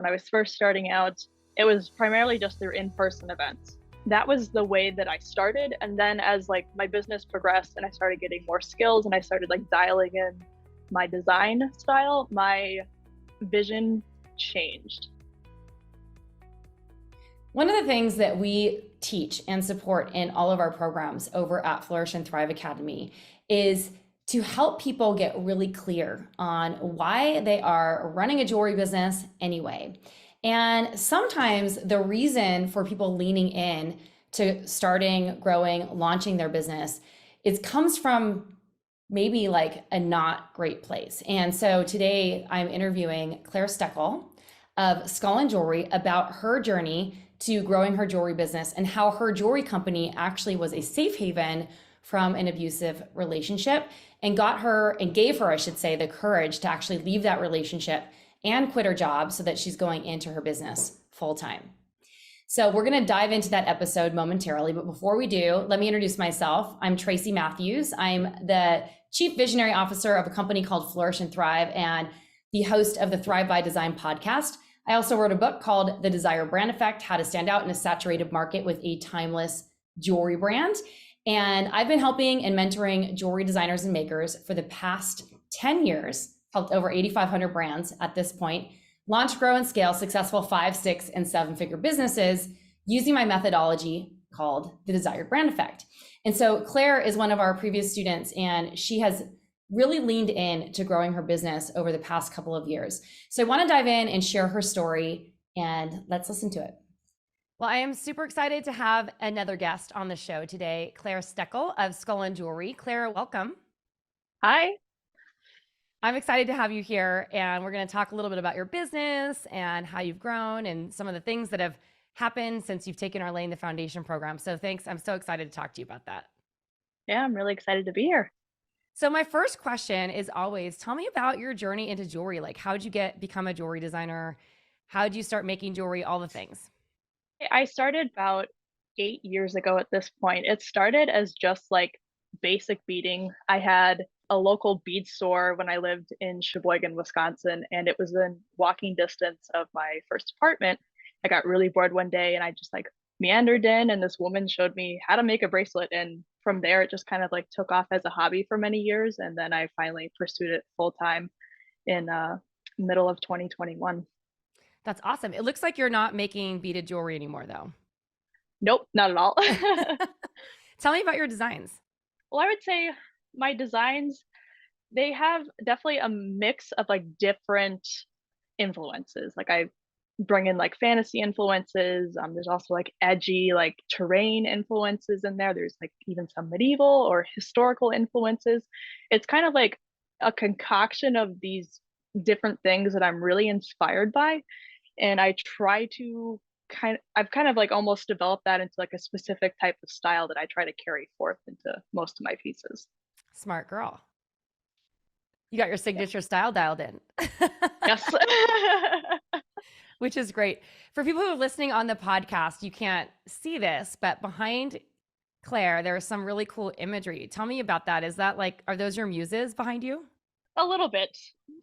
When I was first starting out, it was primarily just through in-person events. That was the way that I started. And then as like my business progressed and I started getting more skills and I started like dialing in my design style, my vision changed. One of the things that we teach and support in all of our programs over at Flourish and Thrive Academy is to help people get really clear on why they are running a jewelry business anyway. And sometimes the reason for people leaning in to starting, growing, launching their business comes from maybe like a not great place. And so today I'm interviewing Claire Steckel of Skolland Jewelry about her journey to growing her jewelry business and how her jewelry company actually was a safe haven from an abusive relationship and gave her, I should say, the courage to actually leave that relationship and quit her job so that she's going into her business full time. So we're going to dive into that episode momentarily. But before we do, let me introduce myself. I'm Tracy Matthews. I'm the Chief Visionary Officer of a company called Flourish and Thrive and the host of the Thrive by Design podcast. I also wrote a book called The Desire Brand Effect, How to Stand Out in a Saturated Market with a Timeless Jewelry Brand. And I've been helping and mentoring jewelry designers and makers for the past 10 years, helped over 8,500 brands at this point, launch, grow, and scale successful 5, 6, and 7-figure businesses using my methodology called the Desired Brand Effect. And so Claire is one of our previous students, and she has really leaned in to growing her business over the past couple of years. So I want to dive in and share her story, and let's listen to it. Well, I am super excited to have another guest on the show today, Claire Steckel of Skolland Jewelry. Claire, welcome. Hi. I'm excited to have you here, and we're going to talk a little bit about your business and how you've grown and some of the things that have happened since you've taken our Laying the Foundation program. So thanks. I'm so excited to talk to you about that. Yeah, I'm really excited to be here. So my first question is always, tell me about your journey into jewelry. Like, how'd you become a jewelry designer? How'd you start making jewelry? All the things. I started about 8 years ago at this point. It started as just like basic beading. I had a local bead store when I lived in Sheboygan, Wisconsin, and it was in walking distance of my first apartment. I got really bored one day and I just like meandered in, and this woman showed me how to make a bracelet. And from there, it just kind of like took off as a hobby for many years. And then I finally pursued it full time in middle of 2021. That's awesome. It looks like you're not making beaded jewelry anymore, though. Nope, not at all. Tell me about your designs. Well, I would say my designs, they have definitely a mix of like different influences. Like I bring in like fantasy influences. There's also like edgy, like terrain influences in there. There's like even some medieval or historical influences. It's kind of like a concoction of these different things that I'm really inspired by. And I try to I've kind of like almost developed that into like a specific type of style that I try to carry forth into most of my pieces. Smart girl. You got your signature style dialed in. Yes. Which is great. For people who are listening on the podcast, you can't see this, but behind Claire, there is some really cool imagery. Tell me about that. Is that like, are those your muses behind you? A little bit.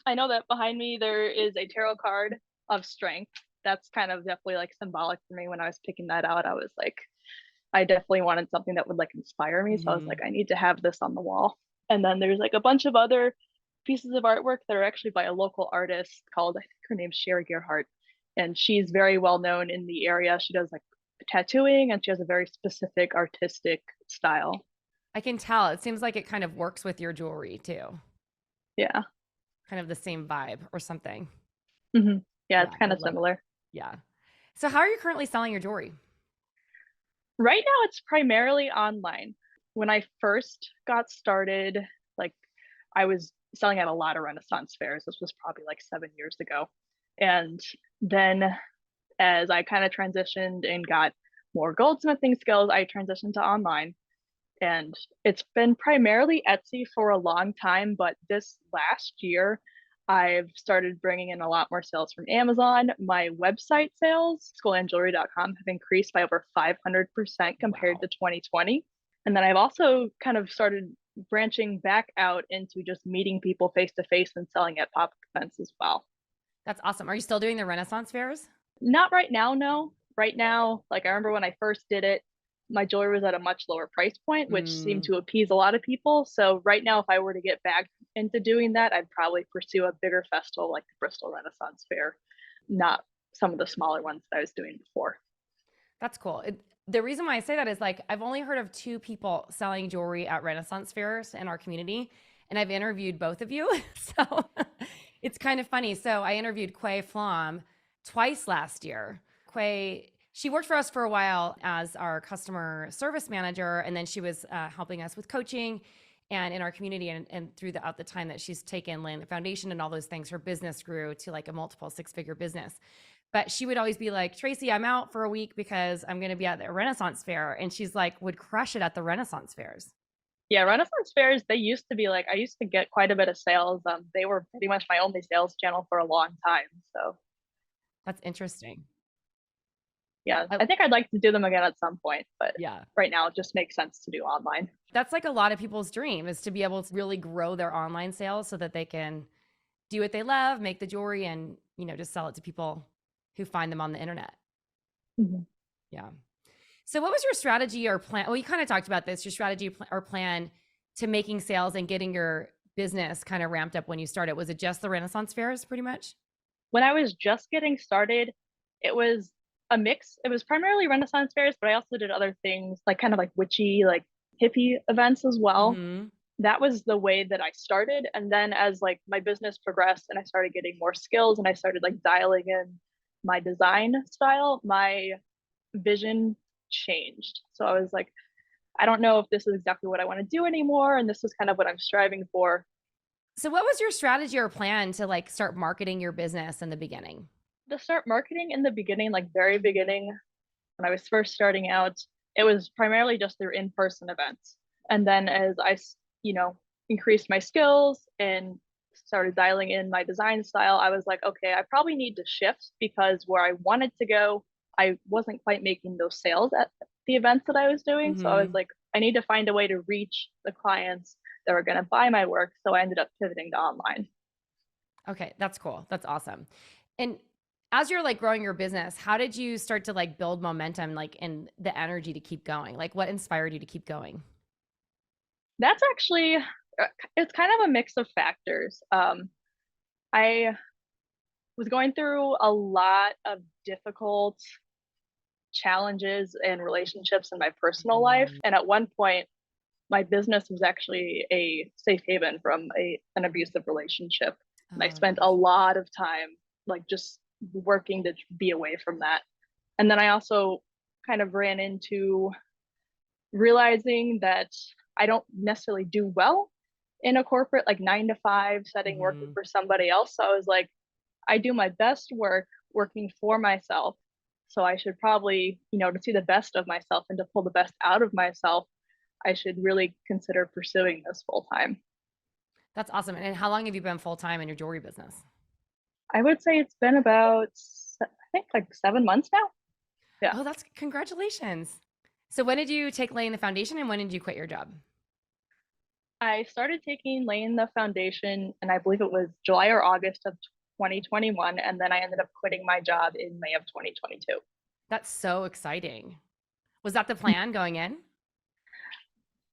I know that behind me there is a tarot card of strength. That's kind of definitely like symbolic for me. When I was picking that out, I was like, I definitely wanted something that would like inspire me. So I was like, I need to have this on the wall. And then there's like a bunch of other pieces of artwork that are actually by a local artist called, I think her name's Sherry Gerhardt. And she's very well known in the area. She does like tattooing and she has a very specific artistic style. I can tell. It seems like it kind of works with your jewelry too. Yeah. Kind of the same vibe or something. Mm-hmm. Yeah, it's kind of similar. Yeah. So how are you currently selling your jewelry? Right now, it's primarily online. When I first got started, like I was selling at a lot of Renaissance fairs. This was probably like 7 years ago. And then as I kind of transitioned and got more goldsmithing skills, I transitioned to online. And it's been primarily Etsy for a long time, but this last year, I've started bringing in a lot more sales from Amazon. My website sales, skolandjewelry.com, have increased by over 500% compared to 2020. And then I've also kind of started branching back out into just meeting people face to face and selling at pop-up events as well. That's awesome. Are you still doing the Renaissance fairs? Not right now, no. Right now, like I remember when I first did it, my jewelry was at a much lower price point, which seemed Mm, to appease a lot of people. So right now, if I were to get back into doing that, I'd probably pursue a bigger festival like the Bristol Renaissance Fair, not some of the smaller ones that I was doing before. that's cool. The reason why I say that is like I've only heard of two people selling jewelry at Renaissance fairs in our community, and I've interviewed both of you. So it's kind of funny. So I interviewed Quay Flom twice last year. Quay, she worked for us for a while as our customer service manager, and then she was helping us with coaching and in our community. And throughout the time that she's taken laying the foundation and all those things, her business grew to like a multiple six-figure business. But she would always be like, Tracy, I'm out for a week because I'm going to be at the Renaissance fair. And she's like, would crush it at the Renaissance fairs. Yeah, Renaissance fairs, they used to be like, I used to get quite a bit of sales. They were pretty much my only sales channel for a long time. So That's interesting. yeah, I, I think I'd like to do them again at some point, but yeah. right now it just makes sense to do online. That's like a lot of people's dream is to be able to really grow their online sales so that they can do what they love, make the jewelry and, just sell it to people who find them on the internet. Mhm. Yeah. So what was your strategy or plan? Well, you kind of talked about this, your strategy or plan to making sales and getting your business kind of ramped up when you started. Was it just the Renaissance fairs pretty much? When I was just getting started, it was a mix. It was primarily Renaissance fairs, but I also did other things like kind of like witchy, like hippie events as well. Mm-hmm. That was the way that I started. And then as like my business progressed and I started getting more skills and I started like dialing in my design style, my vision changed. So I was like, I don't know if this is exactly what I want to do anymore. And this is kind of what I'm striving for. So what was your strategy or plan to like start marketing your business in the beginning? To start marketing in the beginning, like very beginning, when I was first starting out, it was primarily just through in-person events. And then as I, you know, increased my skills and started dialing in my design style, I was like, okay, I probably need to shift because where I wanted to go, I wasn't quite making those sales at the events that I was doing. So I was Mm-hmm. like, I need to find a way to reach the clients that were going to buy my work. So I ended up pivoting to online. Okay, that's cool. That's awesome. And as you're like growing your business, how did you start to like build momentum, like in the energy to keep going? Like what inspired you to keep going? That's actually, it's kind of a mix of factors. I was going through a lot of difficult challenges and relationships in my personal life. Mm. And at one point, my business was actually a safe haven from an abusive relationship. And I Oh spent a gosh. lot of time like just working to be away from that. And then I also kind of ran into realizing that I don't necessarily do well in a corporate like 9 to 5 setting working Hmm. for somebody else. So I was like, I do my best work working for myself. So I should probably, to see the best of myself and to pull the best out of myself, I should really consider pursuing this full time. That's awesome. And how long have you been full time in your jewelry business? I would say it's been about, I think, like 7 months now. Yeah. Oh, that's congratulations. So when did you take laying the foundation and when did you quit your job? I started taking laying the foundation, and I believe it was July or August of 2021. And then I ended up quitting my job in May of 2022. That's so exciting. Was that the plan going in?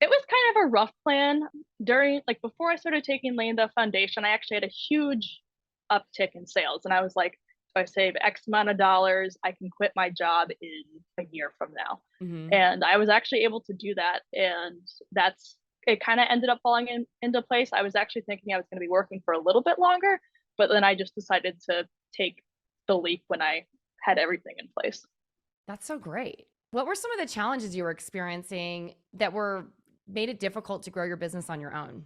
It was kind of a rough plan during, like, before I started taking laying the foundation. I actually had a huge uptick in sales, and I was like, if I save X amount of dollars, I can quit my job in a year from now. Hmm. And I was actually able to do that, and that's it. Kind of ended up falling into place. I was actually thinking I was going to be working for a little bit longer, but then I just decided to take the leap when I had everything in place. That's so great. What were some of the challenges you were experiencing that were made it difficult to grow your business on your own?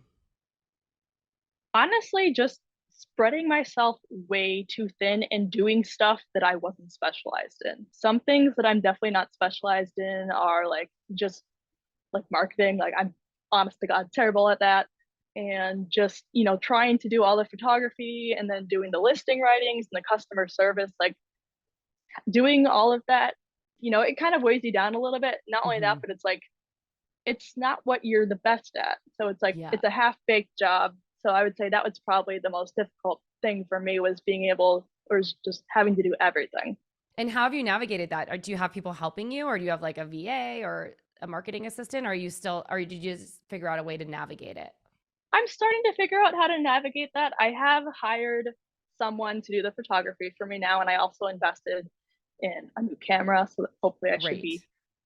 Honestly, just spreading myself way too thin and doing stuff that I wasn't specialized in. Some things that I'm definitely not specialized in are like just like marketing. Like I'm honest to God terrible at that. And just, trying to do all the photography and then doing the listing writings and the customer service, like doing all of that, it kind of weighs you down a little bit. Not only that, Hmm. but it's like it's not what you're the best at. So it's like Yeah. it's a half baked job. So I would say that was probably the most difficult thing for me was being able was just having to do everything. And how have you navigated that? Or do you have people helping you, or do you have like a VA or a marketing assistant? Or are you still, or did you just figure out a way to navigate it? I'm starting to figure out how to navigate that. I have hired someone to do the photography for me now, and I also invested in a new camera so that hopefully I should be Great.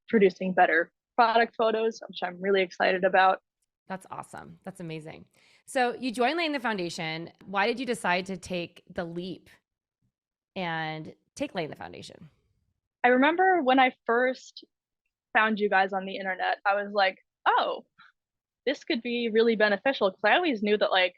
producing better product photos, which I'm really excited about. That's awesome. That's amazing. So you joined Laying the Foundation. Why did you decide to take the leap and take Laying the Foundation? I remember when I first found you guys on the internet, I was like, oh, this could be really beneficial because I always knew that like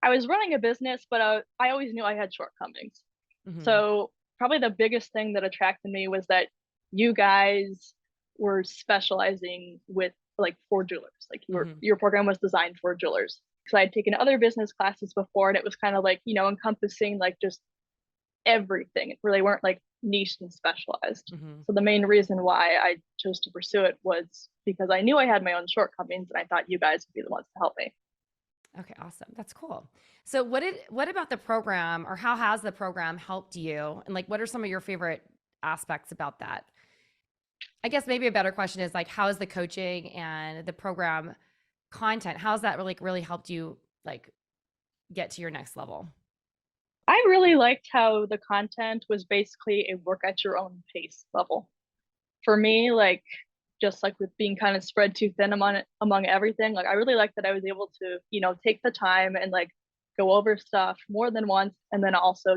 I was running a business, but I always knew I had shortcomings. Hmm. So probably the biggest thing that attracted me was that you guys were specializing with like for jewelers. Like Hmm. your program was designed for jewelers. So I had taken other business classes before, and it was kind of like encompassing like just everything. Where they weren't like niched and specialized. Hmm. So the main reason why I chose to pursue it was because I knew I had my own shortcomings, and I thought you guys would be the ones to help me. Okay, awesome. That's cool. So what about the program, or how has the program helped you? And like what are some of your favorite aspects about that? I guess maybe a better question is like how is the coaching and the program content, how's that really helped you like get to your next level? I really liked how the content was basically a work at your own pace level. For me, like just like with being kind of spread too thin among everything, like I really liked that I was able to, take the time and like go over stuff more than once and then also,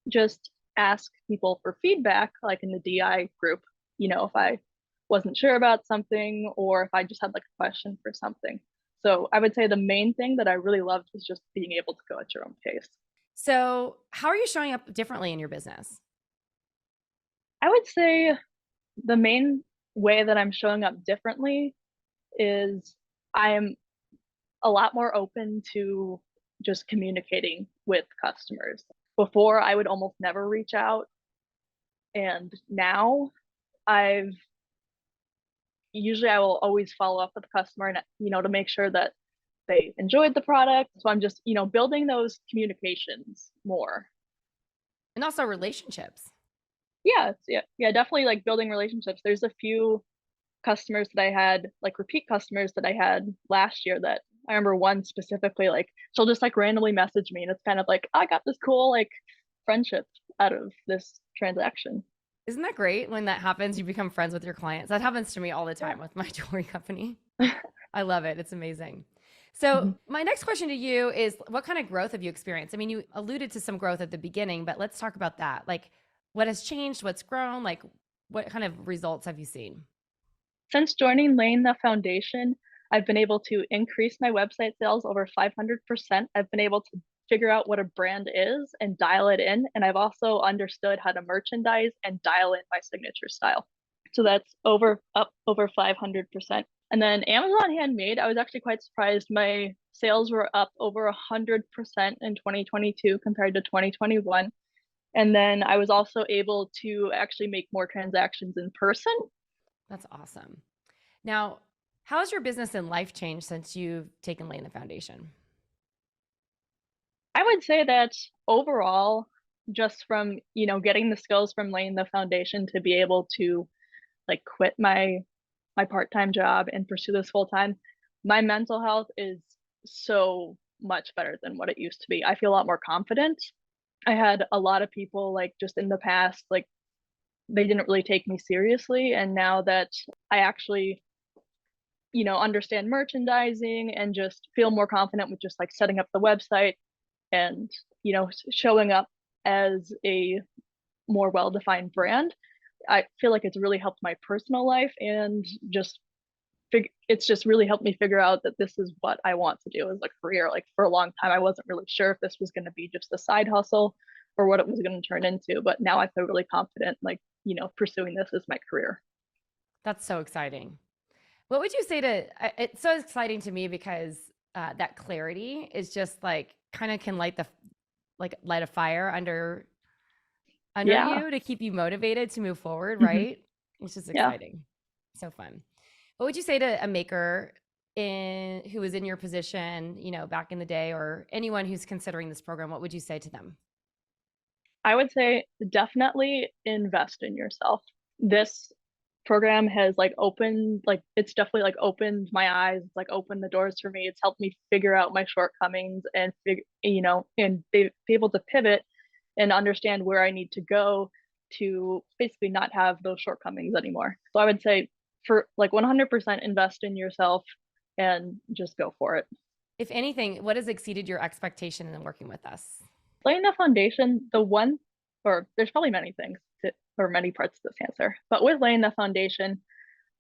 just ask people for feedback, like in the DI group, if I wasn't sure about something or if I just had like a question for something. So I would say the main thing that I really loved was just being able to go at your own pace. So how are you showing up differently in your business? I would say the main way that I'm showing up differently is I am a lot more open to just communicating with customers. Before, I would almost never reach out. And now I've usually I will always follow up with the customer and, to make sure that they enjoyed the product. So I'm just, building those communications more. And also relationships. Yeah, definitely like building relationships. There's a few customers that I had, like repeat customers that I had last year that I remember one specifically, like she'll just like randomly message me and it's kind of like I got this cool like friendship out of this transaction. Isn't that great when that happens? You become friends with your clients. That happens to me all the Yeah. time with my jewelry company. I love it. It's amazing. So, Mhm. my next question to you is what kind of growth have you experienced? I mean, you alluded to some growth at the beginning, but let's talk about that. Like, what has changed? What's grown? Like, what kind of results have you seen? Since joining Lane the foundation, I've been able to increase my website sales over 500%. I've been able to figure out what a brand is and dial it in. And I've also understood how to merchandise and dial in my signature style. So that's up over 500%. And then Amazon Handmade, I was actually quite surprised. My sales were up over 100% in 2022 compared to 2021. And then I was also able to actually make more transactions in person. That's awesome. Now, how has your business and life changed since you've taken Lay in the Foundation? I would say that overall, just from, getting the skills from laying the foundation to be able to like quit my part-time job and pursue this full time, my mental health is so much better than what it used to be. I feel a lot more confident. I had a lot of people like just in the past, like they didn't really take me seriously. And now that I actually, understand merchandising and just feel more confident with just like setting up the website and, showing up as a more well-defined brand, I feel like it's really helped my personal life and just it's just really helped me figure out that this is what I want to do as a career. Like for a long time, I wasn't really sure if this was going to be just a side hustle or what it was going to turn into. But now I feel really confident, like, pursuing this as my career. That's so exciting. What would you say to it's so exciting to me because that clarity is just like kind of can light a fire under Yeah. you to keep you motivated to move forward, Hmm. right? Which is Yeah. exciting. So fun. What would you say to a maker who is in your position, back in the day, or anyone who's considering this program, what would you say to them? I would say definitely invest in yourself. This program has like opened, like it's definitely like opened my eyes, it's like opened the doors for me. It's helped me figure out my shortcomings and and be able to pivot and understand where I need to go to basically not have those shortcomings anymore. So I would say for like 100% invest in yourself and just go for it. If anything, what has exceeded your expectation in working with us? Laying the foundation, or there's probably many things or many parts to this answer, but with laying the foundation,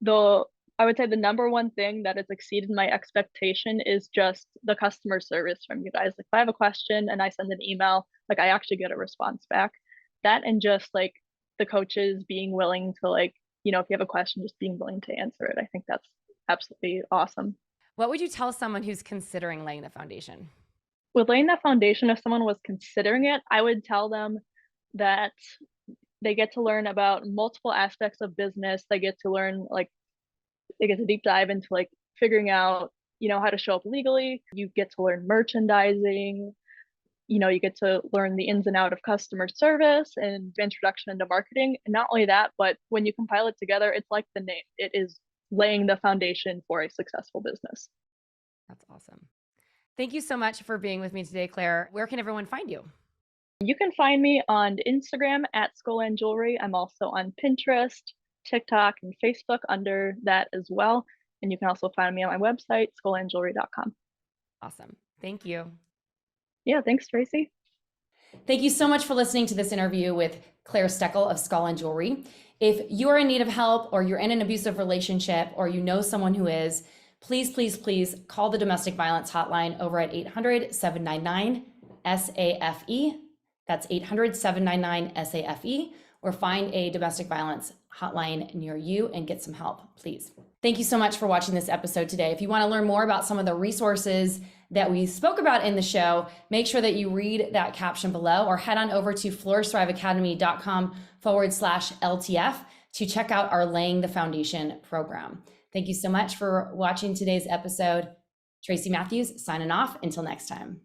the I would say the number one thing that has exceeded my expectation is just the customer service from you guys. Like if I have a question and I send an email, like I actually get a response back. That and just like the coaches being willing to if you have a question, just being willing to answer it. I think that's absolutely awesome. What would you tell someone who's considering laying the foundation? With laying that foundation, if someone was considering it, I would tell them that they get to learn about multiple aspects of business. They get to learn they get to deep dive into figuring out, how to show up legally. You get to learn merchandising. You get to learn the ins and out of customer service and introduction into marketing. And not only that, but when you compile it together, it's like the name. It is laying the foundation for a successful business. That's awesome. Thank you so much for being with me today, Claire. Where can everyone find you? You can find me on Instagram at Skolland Jewelry. I'm also on Pinterest, TikTok, and Facebook under that as well. And you can also find me on my website, skollandjewelry.com. Awesome. Thank you. Yeah, thanks, Tracy. Thank you so much for listening to this interview with Claire Steckel of Skolland Jewelry. If you're in need of help, or you're in an abusive relationship, or you know someone who is, please call the domestic violence hotline over at 800-799-SAFE. That's 800-799-SAFE, or find a domestic violence hotline near you and get some help, please. Thank you so much for watching this episode today. If you want to learn more about some of the resources that we spoke about in the show, make sure that you read that caption below, or head on over to flourishthriveacademy.com/LTF to check out our Laying the Foundation program. Thank you so much for watching today's episode. Tracy Matthews signing off. Until next time.